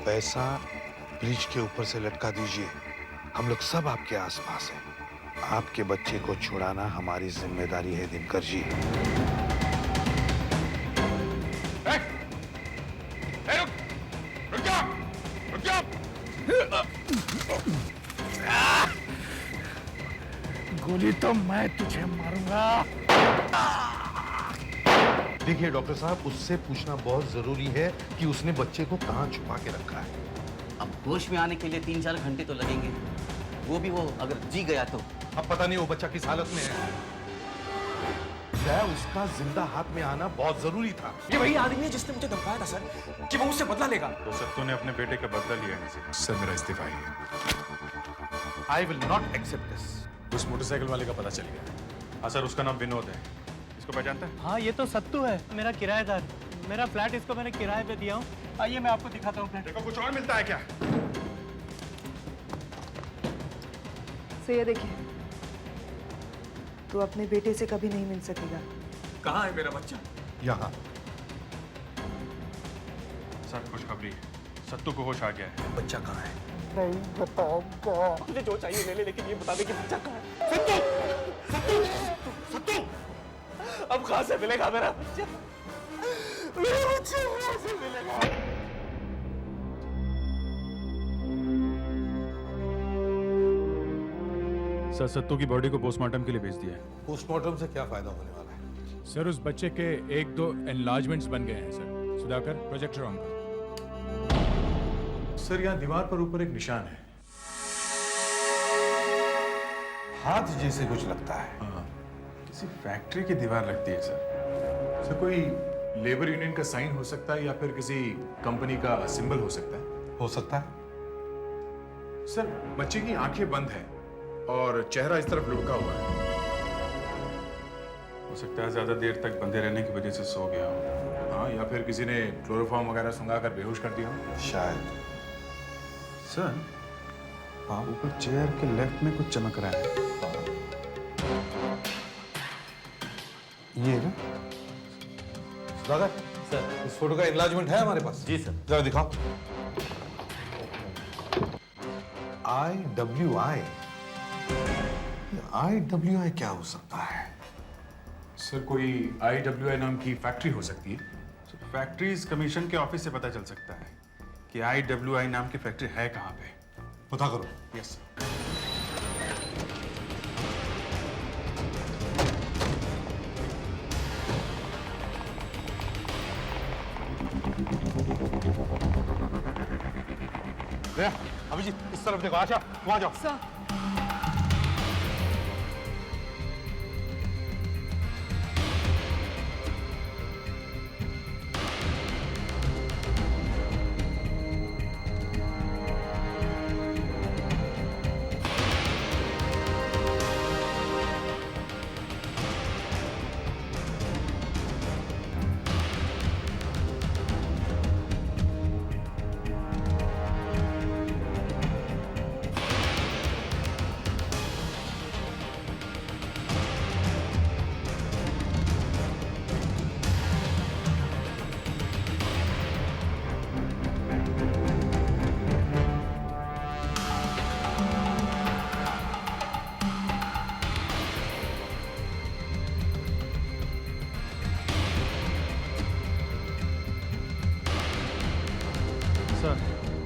पैसा ब्रिज के ऊपर से लटका दीजिए। हम लोग सब आपके आसपास हैं। आपके बच्चे को छुड़ाना हमारी जिम्मेदारी है दिनकर जी। गोली तो मैं तुझे मारूंगा। देखिए डॉक्टर साहब, उससे पूछना बहुत जरूरी है कि उसने बच्चे को कहाँ छुपा के रखा है। अब होश में आने के लिए 3-4 घंटे तो लगेंगे, वो अगर जी गया तो। अब पता नहीं वो बच्चा किस हालत में है। उसका जिंदा हाथ में आना बहुत जरूरी था। ये वही आदमी है जिसने मुझे धमकाया था सर कि वो मुझसे बदला लेगा। तो सत्तू ने अपने बेटे का बदला लिया इनसे। सर मेरा इस्तीफा ही है। I will not accept this. उस मोटरसाइकिल वाले का पता चल गया। हाँ सर, उसका नाम विनोद है। इसको पहचानते हैं? हाँ, ये तो सत्तू है, मेरा किराएदार। मेरा फ्लैट इसको मैंने किराए पे दिया हूँ। आइए मैं आपको दिखाता हूँ फ्लैट। देखो कुछ और मिलता है क्या? सो ये देखिए, तू अपने बेटे से कभी नहीं मिल सकेगा। कहाँ है मेरा बच्चा? यहाँ। सर खुशखबरी, सत्तू को होश आ गया है। बच्चा कहाँ है? नहीं बताऊंगा। मुझे जो चाहिए ले ले, लेकिन ये बता दे कि बच्चा कहाँ है। सत्तू! अब कहाँ से मिलेगा मेरा बच्चा? मेरा बच्चा कहाँ से मिलेगा? सर सत्तू की बॉडी को पोस्टमार्टम के लिए भेज दिया है। पोस्टमार्टम से क्या फायदा होने वाला है? सर उस बच्चे के 1-2 एनलार्जमेंट्स बन गए हैं सर। सुधाकर, प्रोजेक्टर ऑन कर। सर यहाँ दीवार पर ऊपर एक निशान है। हाथ जैसे कुछ लगता है। हाँ, किसी फैक्ट्री की दीवार लगती है सर। सर कोई लेबर यूनियन का साइन हो सकता है या फिर किसी कंपनी का सिंबल हो सकता है। हो सकता है। सर बच्चे की आंखें बंद है और चेहरा इस तरफ लुढ़का हुआ है। हो सकता है ज्यादा देर तक बंधे रहने की वजह से सो गया हो। हाँ, या फिर किसी ने क्लोरोफॉर्म वगैरह सुंघा कर बेहोश कर दिया हो। शायद। सर ऊपर चेयर के लेफ्ट में कुछ चमक रहा है। ये ना सुधाकर सर, इस फोटो का एनलार्जमेंट है हमारे पास? जी सर। जरा दिखाओ। IWI। IWI क्या हो सकता है? सर कोई IWI नाम की फैक्ट्री हो सकती है। फैक्ट्रीज कमीशन के ऑफिस से पता चल सकता है कि IWI नाम की फैक्ट्री है कहाँ पे। पता करो। Yes sir. अभिजीत इस तरफ देखो, आशा वहां जाओ।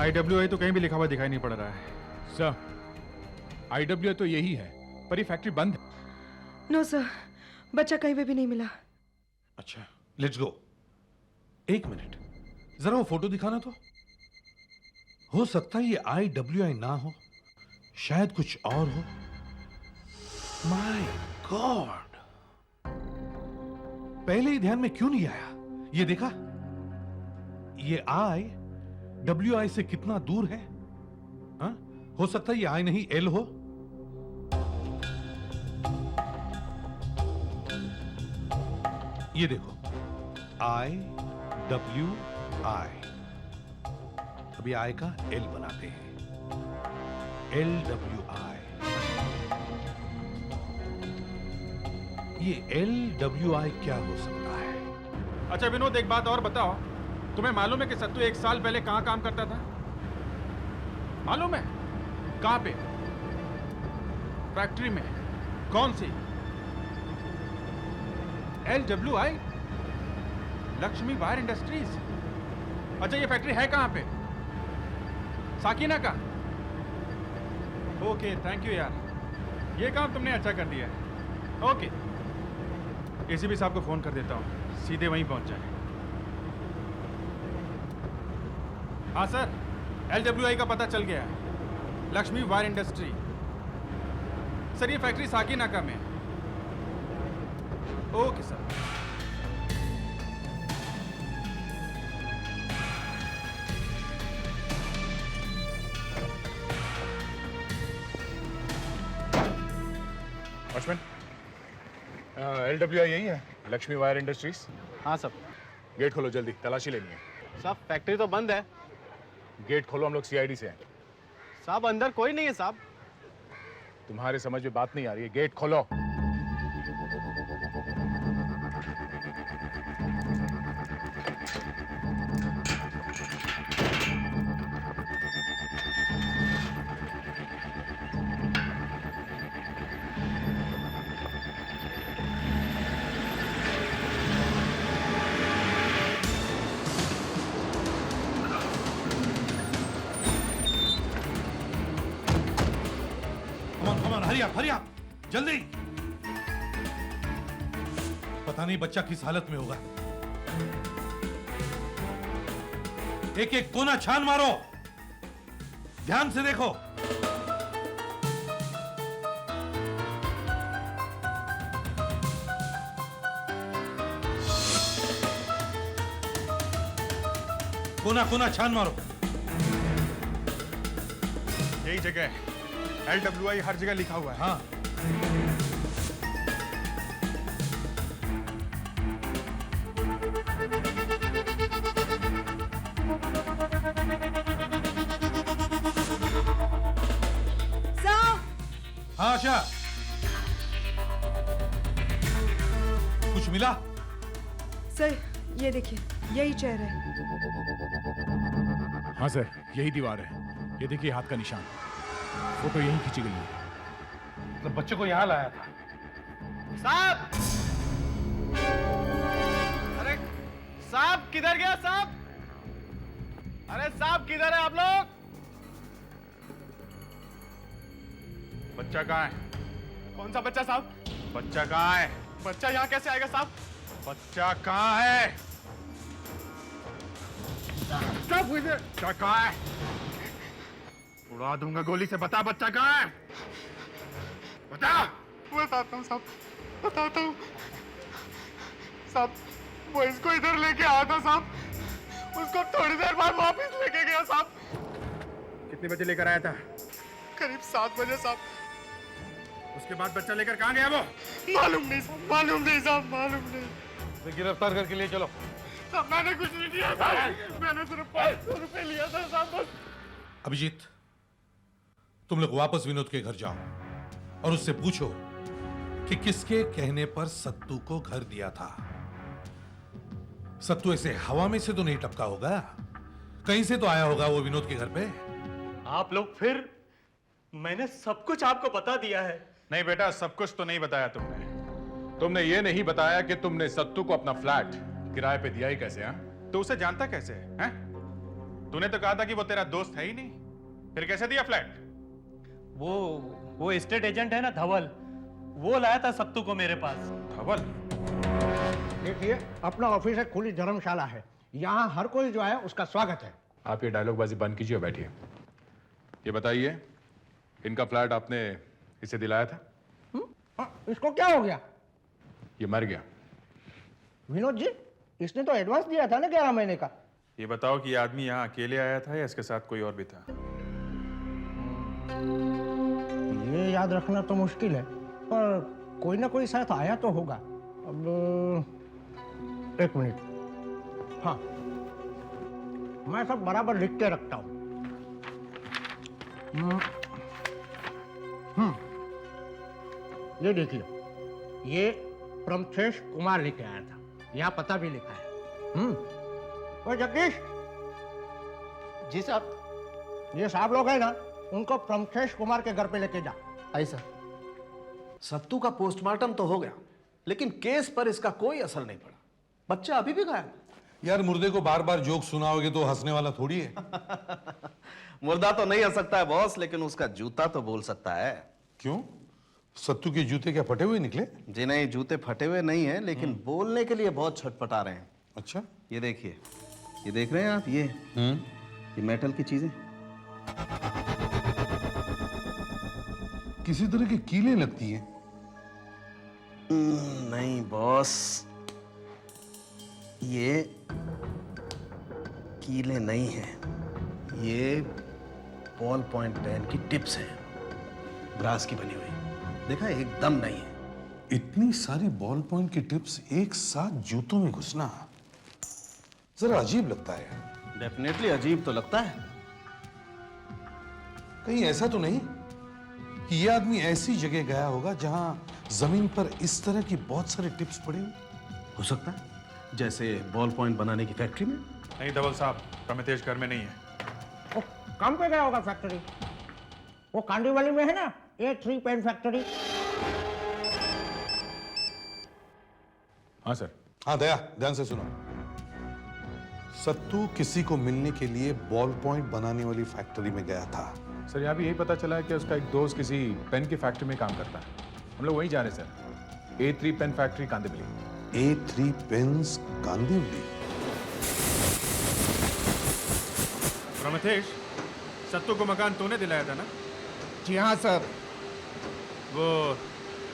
IWI तो कहीं भी लिखा हुआ दिखाई नहीं पड़ रहा है। सर IWI तो यही है, पर ये फैक्ट्री बंद है। नो सर, बच्चा कहीं पे भी नहीं मिला। अच्छा, लेट्स गो। एक मिनट, जरा वो फोटो दिखाना तो। हो सकता है ये IWI ना हो, शायद कुछ और हो। माय गॉड, पहले ही ध्यान में क्यों नहीं आया? ये देखा, ये IWI से कितना दूर है? हा? हो सकता है ये I नहीं L हो। ये देखो, IWI। अभी I का L बनाते हैं, LWI। ये LWI क्या हो सकता है? अच्छा विनोद, एक बात और बताओ, तुम्हें मालूम है कि सत्तू 1 साल पहले कहाँ काम करता था? मालूम है? कहाँ पे? फैक्ट्री में। कौन सी? LWI? Lakshmi wire industries. अच्छा, ये फैक्ट्री है कहाँ पे? साकीना का? ओके, थैंक यू यार, ये काम तुमने अच्छा कर दिया है। ओके, एसीपी साहब को फोन कर देता हूँ, सीधे वहीं पहुंच जाए। हाँ सर, LWI का पता चल गया है, लक्ष्मी वायर इंडस्ट्री। सर, ये फैक्ट्री साकीनाका में है। Okay sir. वॉचमैन, LWI यही है, लक्ष्मी वायर इंडस्ट्रीज। हाँ सब। गेट खोलो जल्दी, तलाशी लेनी है। साहब फैक्ट्री तो बंद है। गेट खोलो, हम लोग CID से हैं। साहब अंदर कोई नहीं है साहब। तुम्हारे समझ में बात नहीं आ रही है, गेट खोलो। हरी आप जल्दी। पता नहीं बच्चा किस हालत में होगा। एक एक कोना छान मारो, ध्यान से देखो। कोना कोना छान मारो। यही जगह है, LWI हर जगह लिखा हुआ है। हाँ, हाँ आशा, कुछ मिला? सर ये देखिए, यही चेहरा है। हाँ सर, यही दीवार है। ये देखिए हाथ का निशान, फोटो यहीं खींची गई है। तो बच्चे को यहां लाया था। साहब! अरे साहब किधर गया साहब? अरे साहब किधर है आप लोग? बच्चा कहाँ है? कौन सा बच्चा साहब? बच्चा कहाँ है? बच्चा यहाँ कैसे आएगा साहब? बच्चा कहाँ है? बच्चा कहाँ है? उड़ा दूंगा गोली से। बता, बच्चा कहाँ है? बता। बताता हूँ साहब, बताता हूँ साहब। वो इसको इधर लेके आया था साहब, उसको थोड़ी देर बाद वापस लेके गया साहब। कितने बजे लेकर आया था? करीब 7 बजे साहब। उसके बाद बच्चा लेकर कहाँ गया वो? मालूम नहीं साहब, मालूम नहीं साहब, मालूम नहीं। तो गिरफ्तार करके ले चलो। साहब मैंने कुछ नहीं किया था, मैंने सिर्फ 500 रुपए लिया था साहब बस। अभिजीत, तुम लोग वापस विनोद के घर जाओ और उससे पूछो कि किसके कहने पर सत्तू को घर दिया था। सत्तू ऐसे हवा में से तो नहीं टपका होगा, कहीं से तो आया होगा वो विनोद के घर पे। आप लोग फिर, मैंने सब कुछ आपको बता दिया है। नहीं बेटा, सब कुछ तो नहीं बताया तुमने। तुमने ये नहीं बताया कि तुमने सत्तू को अपना फ्लैट किराए पे दिया ही कैसे? हाँ, तो उसे जानता कैसे है? तूने तो कहा था कि वो तेरा दोस्त है ही नहीं, फिर कैसे दिया फ्लैट? वो एस्टेट एजेंट है ना धवल, वो लाया था सत्तू को मेरे पास। धवल? देखिए, अपना ऑफिस एक खुली धर्मशाला है, यहाँ हर कोई जो है उसका स्वागत है। आप ये डायलॉगबाजी बंद कीजिए और बैठिए। ये बताइए, इनका फ्लैट आपने इसे दिलाया था? इसको क्या हो गया? ये मर गया। विनोद जी, इसने तो एडवांस दिया था ना 11 महीने का। ये बताओ कि ये आदमी यहाँ अकेले आया था या इसके साथ कोई और भी था? ये याद रखना तो मुश्किल है, पर कोई ना कोई साथ आया तो होगा। अब 1 मिनट। हाँ, मैं सब बराबर लिख के रखता हूँ। ये देखिए, ये प्रमथेश कुमार लेके आया था, यहाँ पता भी लिखा है। ओ जगदीश जी साहब। ये साहब लोग हैं ना, उनको प्रमखेश कुमार के घर पे लेके जा। ऐसा सत्तू का पोस्टमार्टम तो हो गया, लेकिन केस पर इसका कोई असर नहीं पड़ा। बच्चा अभी भी गायब। यार मुर्दे को बार बार जोक सुनाओगे तो हंसने वाला थोड़ी है। मुर्दा तो नहीं हंस सकता है बॉस, लेकिन उसका जूता तो बोल सकता है। क्यों? सत्तू के जूते क्या फटे हुए निकले? जी नहीं, जूते फटे हुए नहीं है, लेकिन बोलने के लिए बहुत छटपटा रहे हैं। अच्छा। ये देखिए, ये देख रहे हैं आप, ये मेटल की चीजें। किसी तरह की कीलें लगती हैं। नहीं बॉस, ये कीले नहीं हैं, ये बॉल पॉइंट पेन की टिप्स हैं, ब्रास की बनी हुई। देखा, एकदम नहीं है। इतनी सारी बॉल पॉइंट की टिप्स एक साथ जूतों में घुसना जरा अजीब लगता है। डेफिनेटली अजीब तो लगता है। कहीं ऐसा तो नहीं कि यह आदमी ऐसी जगह गया होगा जहां जमीन पर इस तरह की बहुत सारे टिप्स पड़े हुए? हो सकता है, जैसे बॉल पॉइंट बनाने की फैक्ट्री में। नहीं धवल साहब, प्रमितेश घर में नहीं है। वो काम पे गया होगा फैक्ट्री। वो कांडीवली में है ना, A3 पेन फैक्ट्री। हाँ सर। हाँ दया, ध्यान से सुनो। सत्तू किसी को मिलने के लिए बॉल पॉइंट बनाने वाली फैक्ट्री में गया था। सर यहाँ भी यही पता चला है कि उसका एक दोस्त किसी पेन की फैक्ट्री में काम करता है। हम लोग वहीं जा रहे हैं sir, A3 pen factory Kandivali. A3 pens Kandivali. Pramitesh, Sattu को मकान तूने दिलाया था ना? जी हाँ सर। वो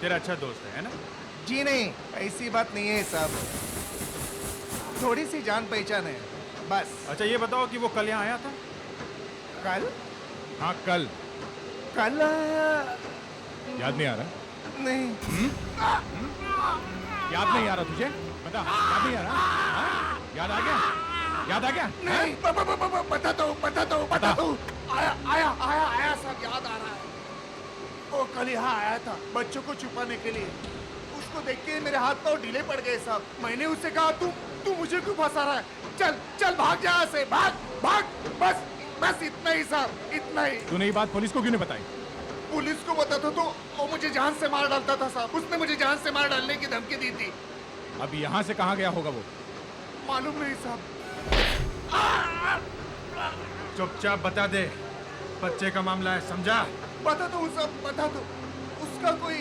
तेरा अच्छा दोस्त है ना? जी नहीं, ऐसी बात नहीं है साहब, थोड़ी सी जान पहचान है बस। अच्छा ये बताओ कि वो कल यहाँ आया था? कल? हाँ कल। कल याद नहीं आ रहा? नहीं। याद नहीं आ रहा तुझे? बता, याद नहीं आ रहा? हाँ? याद आ गया? याद आ गया? नहीं, बताता हूँ। आया सब याद आ रहा है। वो कल यहाँ आया था बच्चों को छुपाने के लिए। उसको देख के मेरे हाथ पाँव ढीले पड़ गए साहब। मैंने उससे कहा, तू मुझे क्यों फंसा रहा है? चल चल भाग जा यहाँ से, भाग भाग। बस इतना ही साहब, इतना ही। तूने ये बात पुलिस को क्यों नहीं बताई? पुलिस को बताता तो वो मुझे जान से मार डालता था साहब। उसने मुझे जान से मार डालने की धमकी दी थी। अब यहाँ से कहाँ गया होगा वो? मालूम नहीं साहब। चुपचाप बता दे, बच्चे का मामला है, समझा? बता दो सब, बता दो। उसका कोई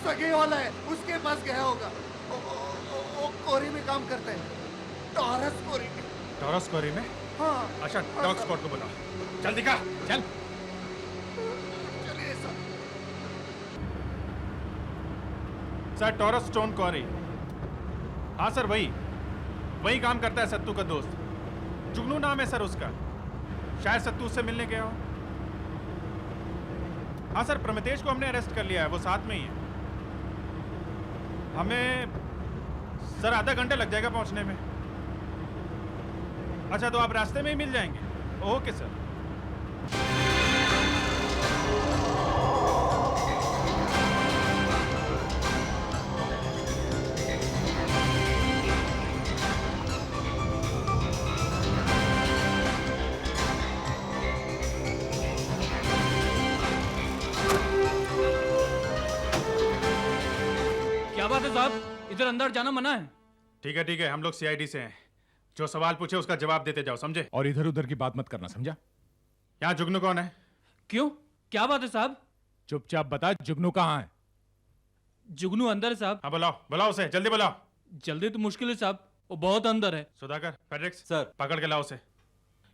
सगे वाला है, उसके पास गया होगा। वो कोरी में काम करता है, टॉरस कोरी में। टॉरस कोरी में? हाँ। अच्छा, डॉग स्पॉट को बुलाओ। चल दिखा, चल। चलिए सर। सर, टॉरस स्टोन क्वारी। हाँ सर, वही काम करता है सत्तू का दोस्त। जुगनू नाम है सर उसका। शायद सत्तू उससे मिलने गया हो। हाँ सर, प्रमितेश को हमने अरेस्ट कर लिया है, वो साथ में ही है। हमें सर आधा घंटा लग जाएगा पहुंचने में। अच्छा, तो आप रास्ते में ही मिल जाएंगे? Okay sir. क्या बात है साहब, इधर अंदर जाना मना है। ठीक है, हम लोग सीआईडी से हैं। जो सवाल पूछे उसका जवाब देते जाओ, समझे? और इधर उधर की बात मत करना, समझा? यहाँ जुगनू कौन है? क्यों, क्या बात है साहब? चुपचाप बता, जुगनू कहाँ है? जुगनू अंदर है साहब। हाँ बुलाओ उसे, जल्दी बुलाओ। जल्दी तो मुश्किल है साहब, वो बहुत अंदर है। सुधाकर, फेड्रिक्स सर। पकड़ के लाओ उसे।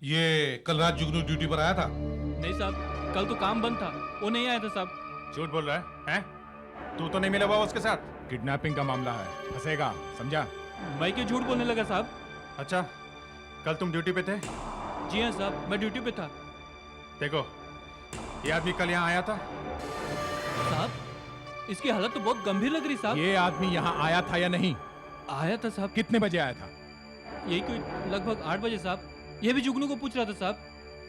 ये कल रात जुगनू ड्यूटी पर आया था? नहीं साहब, कल तो काम बंद था, वो नहीं आया था साहब। झूठ बोल रहा है, हैं? तू तो नहीं मिला हुआ उसके साथ? किडनैपिंग का मामला है, फंसेगा, समझा? मैं क्यों झूठ बोलने लगा साहब? अच्छा, कल तुम ड्यूटी पे थे? जी हाँ साहब, मैं ड्यूटी पे था। देखो, ये आदमी कल यहाँ आया था। साहब, इसकी हालत तो बहुत गंभीर लग रही साहब। ये आदमी यहाँ आया था या नहीं? आया था साहब। कितने बजे आया था? यही कोई लगभग 8 बजे साहब। ये भी जुगनू को पूछ रहा था साहब।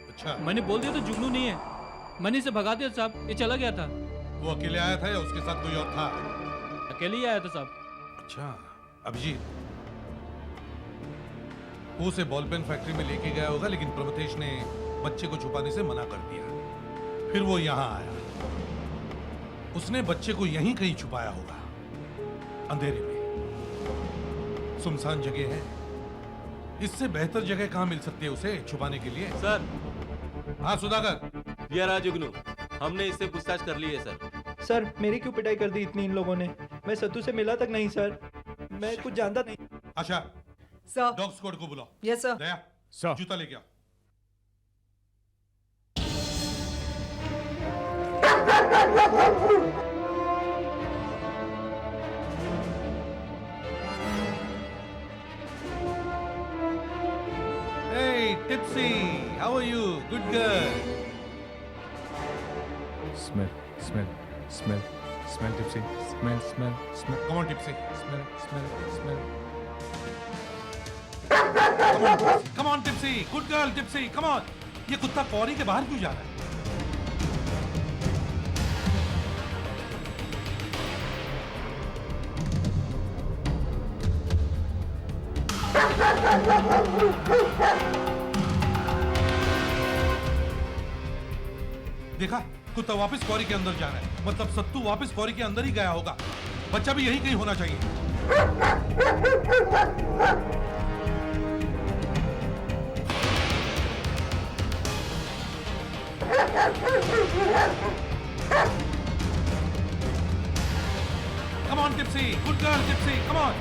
अच्छा, मैंने बोल दिया तो जुगनू नहीं है, मैंने इसे भगा दिया साहब, ये चला गया था। वो अकेले आया था या उसके साथ कोई और था? अकेले ही आया था साहब। अच्छा, अभिजीत, वो उसे बॉल पेन फैक्ट्री में लेके गया होगा, लेकिन प्रभुतेश ने बच्चे को छुपाने से मना कर दिया। फिर वो यहाँ आया। उसने बच्चे को यहीं कहीं छुपाया होगा, अंधेरे में। सुनसान जगह है, इससे बेहतर जगह कहाँ मिल सकती है उसे छुपाने के लिए? सर, हाँ सुधाकर, ये रहा जुगनू। हमने इससे पूछताछ कर ली है सर। सर मेरी क्यों पिटाई कर दी इतनी इन लोगों ने? मैं सत्तू से मिला तक नहीं सर, मैं कुछ जानता नहीं। आशा, सर। डॉग स्क्वाड को बुलाओ। Yes sir. दया, सर। जूता लेके आओ। Hey, Tipsy, how are you? Good girl. Smell, smell, smell, smell, Tipsy. Smell, smell, smell. Come on, Tipsy. Smell, smell, smell. Come on, Tipsy. Good girl, Tipsy. Come on. ये कुत्ता पौड़ी के बाहर क्यों जा रहा है? देखा, कुत्ता वापस क्वारी के अंदर जा रहा है। मतलब सत्तू वापस क्वारी के अंदर ही गया होगा। बच्चा भी यहीं कहीं होना चाहिए। Come on, Tipsy. Good girl, Tipsy. Come on.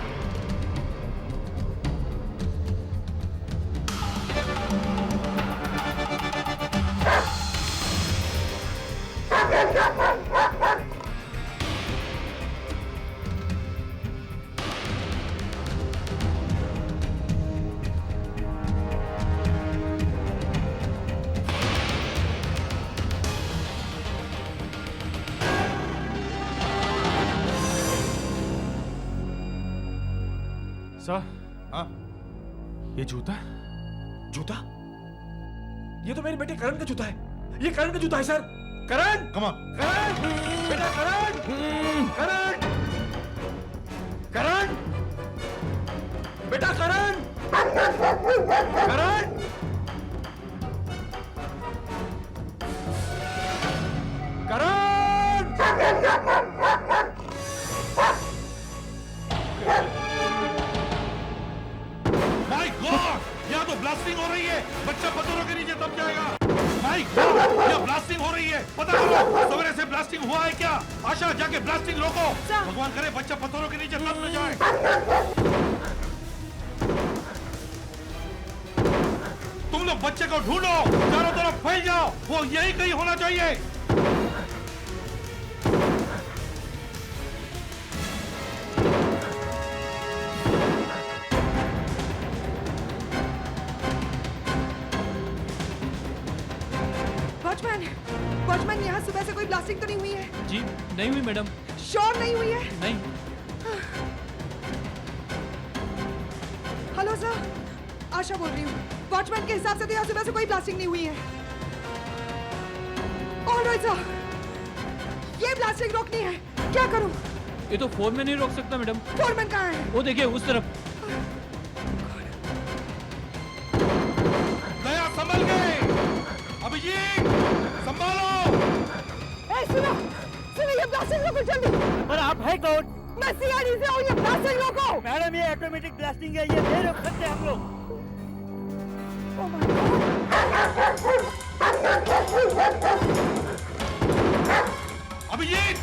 Sir, हाँ, ये जूता? जूता? ये तो मेरे बेटे करण का जूता है। ये करण का जूता है सर। करण! come on. करण! बेटा करण! करण! करण! बेटा करण! करण! My God! यहाँ तो ब्लास्टिंग हो रही है। बच्चा पत्थरों के नीचे दब जाएगा। My God! यहाँ ब्लास्टिंग हो रही है। पता करो, सवेरे से ब्लास्टिंग हुआ है क्या? आशा, जाके ब्लास्टिंग रोको। भगवान करे बच्चा पत्थरों के नीचे दब न जाए। तुम लोग बच्चे को ढूंढो, चारों तरफ फैल जाओ। वो यही कहीं होना चाहिए। वॉचमैन, वॉचमैन, यहाँ सुबह से कोई ब्लास्टिंग तो नहीं हुई है? जी नहीं हुई मैडम। श्योर नहीं हुई है? नहीं। हेलो सर, आशा बोल रही हूँ। वॉचमैन के हिसाब से तो यहाँ सुबह से कोई ब्लास्टिंग नहीं हुई है। ऑलराइट सर, ये ब्लास्टिंग रोकनी है। क्या करूँ? ये तो फोरमैन नहीं रोक सकता मैडम। फोरमैन कहाँ है? वो देखिए उस तरफ। दया, संभल गए। अभिजीत, संभालो। ए, सुनो, सुनो, ये ब्लास्टिंग रोको जल्दी। पर आप है कौन? मैं सीआईडी से हूँ, ये ब्लास्टिंग रोको। मैडम ये ऑटोमेटिक ब्लास्टिंग है, ये नहीं रोक सकते हम लोग। Oh my God. अभिजीत,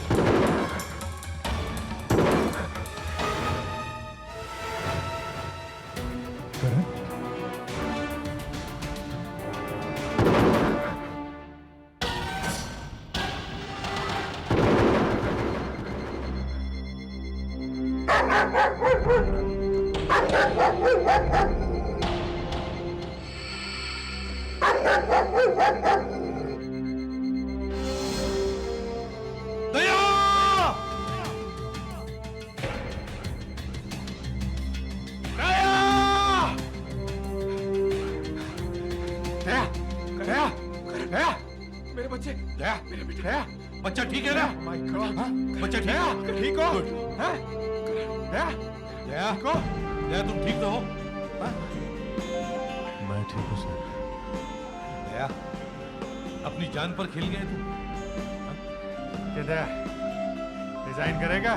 दया, दया! दया! दया! मेरे बच्चे! दया, मेरे बेटे! दया, बच्चा ठीक है ना? My God! हाँ? बच्चा ठीक दया! है? ठीक हो? Good. हैं? दया! दया, दया, तुम ठीक तो हो? हाँ? मैं ठीक हूँ सर। दया, अपनी जान पर खेल गए तुम। कहते डिजाइन करेगा